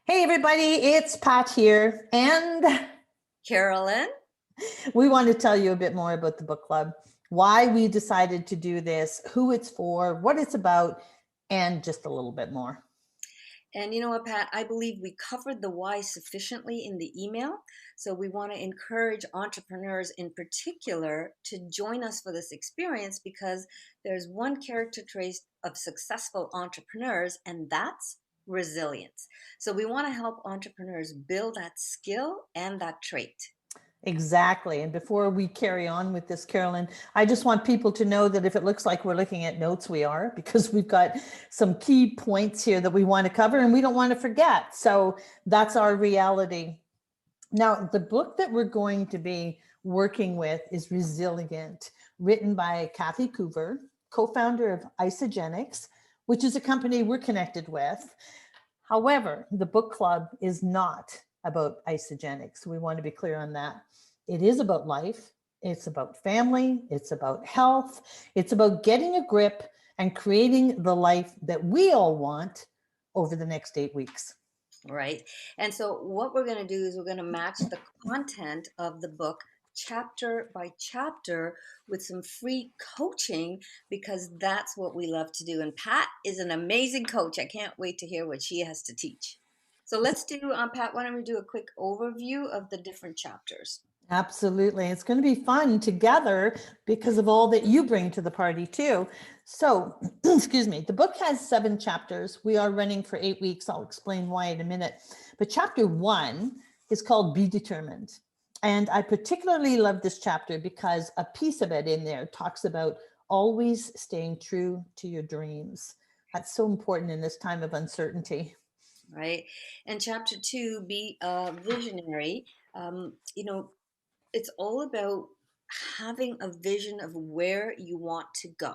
Hey everybody, it's Pat here, and Carolyn? we want to tell you a bit more about the book club, why we decided to do this, who it's for, what it's about, and just a little bit more. And you know what, Pat? I believe we covered the why sufficiently in the email. So we want to encourage entrepreneurs in particular to join us for this experience because there's one character trait of successful entrepreneurs, and that's resilience. So we want to help entrepreneurs build that skill and that trait. Exactly. And before we carry on with this, Carolyn, I just want people to know that if it looks like we're looking at notes, we are, because we've got some key points here that we want to cover and we don't want to forget. So that's our reality. Now, the book that we're going to be working with is Resilient, written by Kathy Coover, co-founder of Isagenix, which is a company we're connected with. However, the book club is not about Isagenix. We want to be clear on that. It is about life. It's about family. It's about health. It's about getting a grip and creating the life that we all want over the next 8 weeks. Right. And so, what we're going to do is we're going to match the content of the book chapter by chapter with some free coaching because that's what we love to do. And Pat is an amazing coach. I can't wait to hear what she has to teach. So, let's do, Pat, why don't we do a quick overview of the different chapters? Absolutely. It's going to be fun together because of all that you bring to the party too. So, excuse me, the book has 7 chapters. We are running for 8 weeks. I'll explain why in a minute. But chapter 1 is called Be Determined. And I particularly love this chapter because a piece of it in there talks about always staying true to your dreams. That's so important in this time of uncertainty. Right. And chapter 2, be a visionary. You know, it's all about having a vision of where you want to go,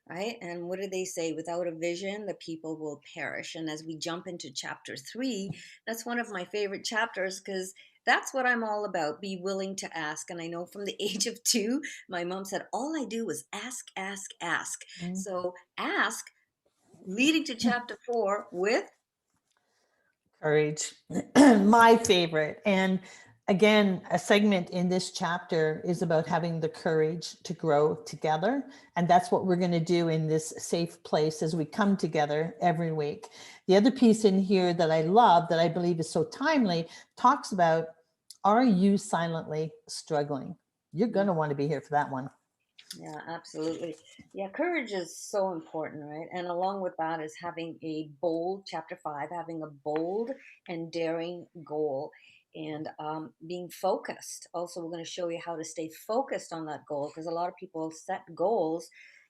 right? And what do they say? Without a vision, the people will perish. And as we jump into chapter 3, that's one of my favorite chapters because that's what I'm all about. Be willing to ask. And I know from the age of 2, my mom said, all I do was ask, ask, ask. Mm. So ask, leading to chapter 4 with Courage, my favorite. And again, a segment in this chapter is about having the courage to grow together. And that's what we're going to do in this safe place as we come together every week. The other piece in here that I love, that I believe is so timely, talks about, are you silently struggling? You're going to want to be here for that one. Yeah, absolutely. Yeah, courage is so important, right? And along with that is having a bold, chapter 5, having a bold and daring goal and being focused. Also, we're going to show you how to stay focused on that goal because a lot of people set goals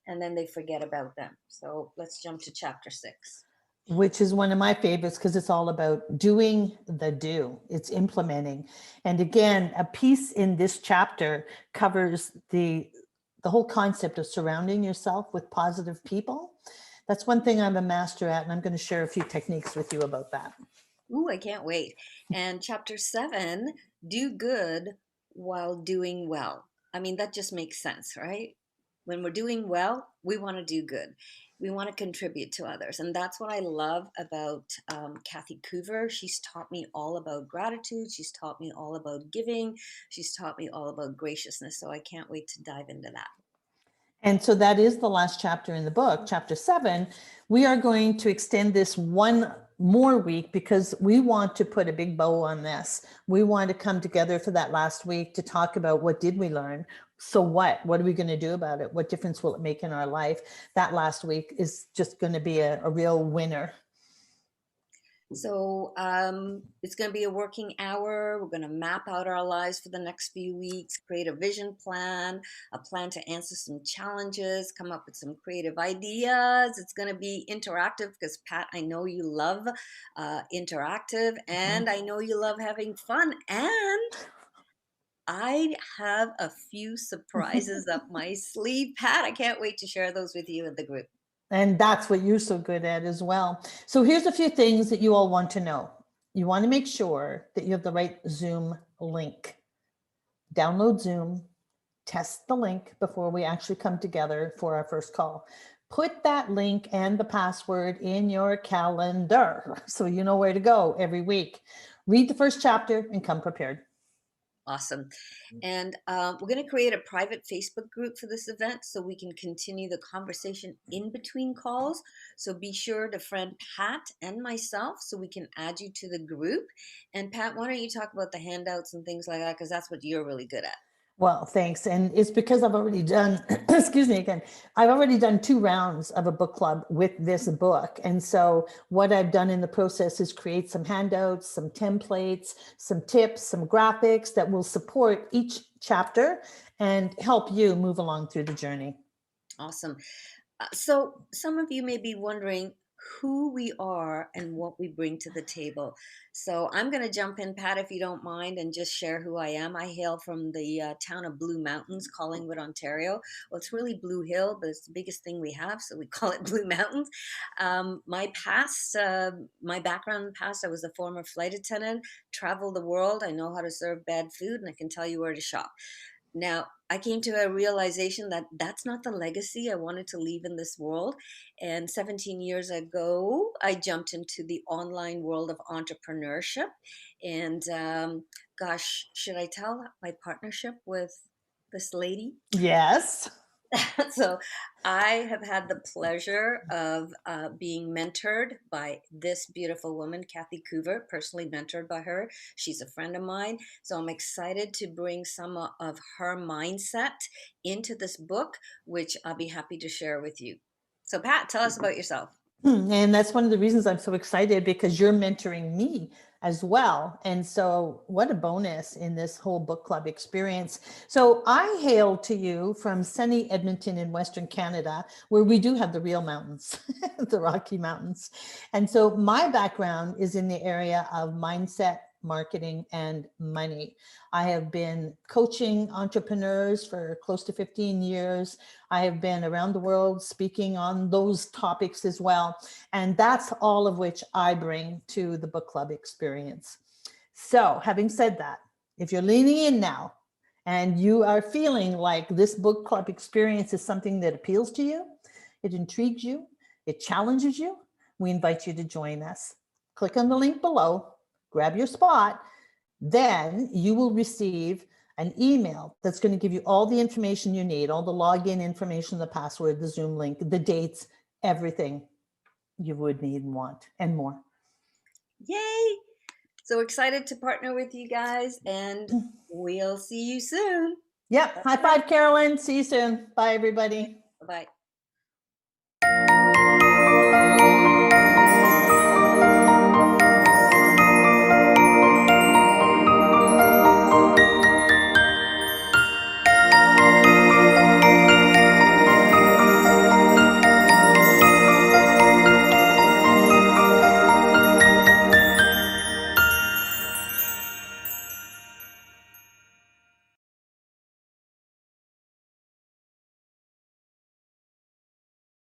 and then they forget about them. So let's jump to chapter 6. Which is one of my favorites because it's all about doing the do. It's implementing. And again, a piece in this chapter covers the whole concept of surrounding yourself with positive people. That's one thing I'm a master at, and I'm going to share a few techniques with you about that. Ooh, I can't wait. And chapter 7, do good while doing well. I mean, that just makes sense, right? When we're doing well, we want to do good. We want to contribute to others. And that's what I love about Kathy Coover. She's taught me all about gratitude. She's taught me all about giving. She's taught me all about graciousness. So I can't wait to dive into that. And so that is the last chapter in the book, chapter 7. We are going to extend this one more week because we want to put a big bow on this. We want to come together for that last week to talk about what did we learn? So what are we going to do about it? What difference will it make in our life? That last week is just going to be a real winner. So it's going to be a working hour. We're going to map out our lives for the next few weeks, create a vision plan, a plan to answer some challenges, come up with some creative ideas. It's going to be interactive because, Pat, I know you love interactive and I know you love having fun. And I have a few surprises up my sleeve, Pat. I can't wait to share those with you in the group. And that's what you're so good at as well. So here's a few things that you all want to know. You want to make sure that you have the right Zoom link. Download Zoom, test the link before we actually come together for our first call. Put that link and the password in your calendar so you know where to go every week. Read the first chapter and come prepared. Awesome. And we're going to create a private Facebook group for this event so we can continue the conversation in between calls. So be sure to friend Pat and myself so we can add you to the group. And Pat, why don't you talk about the handouts and things like that? Because that's what you're really good at. Well, thanks. And it's because I've already done, excuse me again, I've already done 2 rounds of a book club with this book. And so what I've done in the process is create some handouts, some templates, some tips, some graphics that will support each chapter and help you move along through the journey. Awesome. So some of you may be wondering who we are and what we bring to the table. So I'm going to jump in, Pat, if you don't mind, and just share who I am. I hail from the town of Blue Mountains, Collingwood, Ontario. Well, it's really Blue Hill, but it's the biggest thing we have, so we call it Blue Mountains. My past, my background in the past, I was a former flight attendant, traveled the world. I know how to serve bad food, and I can tell you where to shop. Now, I came to a realization that that's not the legacy I wanted to leave in this world. And 17 years ago, I jumped into the online world of entrepreneurship. And gosh, should I tell my partnership with this lady? Yes. So I have had the pleasure of being mentored by this beautiful woman, Kathy Coover, personally mentored by her. She's a friend of mine. So I'm excited to bring some of her mindset into this book, which I'll be happy to share with you. So Pat, tell us about yourself. And that's one of the reasons I'm so excited, because you're mentoring me as well. And so what a bonus in this whole book club experience. So I hail to you from sunny Edmonton in Western Canada, where we do have the real mountains, the Rocky Mountains. And so my background is in the area of mindset, marketing, and money. I have been coaching entrepreneurs for close to 15 years. I have been around the world speaking on those topics as well. And that's all of which I bring to the book club experience. So having said that, if you're leaning in now and you are feeling like this book club experience is something that appeals to you, it intrigues you, it challenges you, we invite you to join us. Click on the link below, grab your spot, then you will receive an email that's going to give you all the information you need, all the login information, the password, the Zoom link, the dates, everything you would need and want, and more. Yay! So excited to partner with you guys, and we'll see you soon. Yep. High five, Carolyn. See you soon. Bye, everybody. Bye-bye.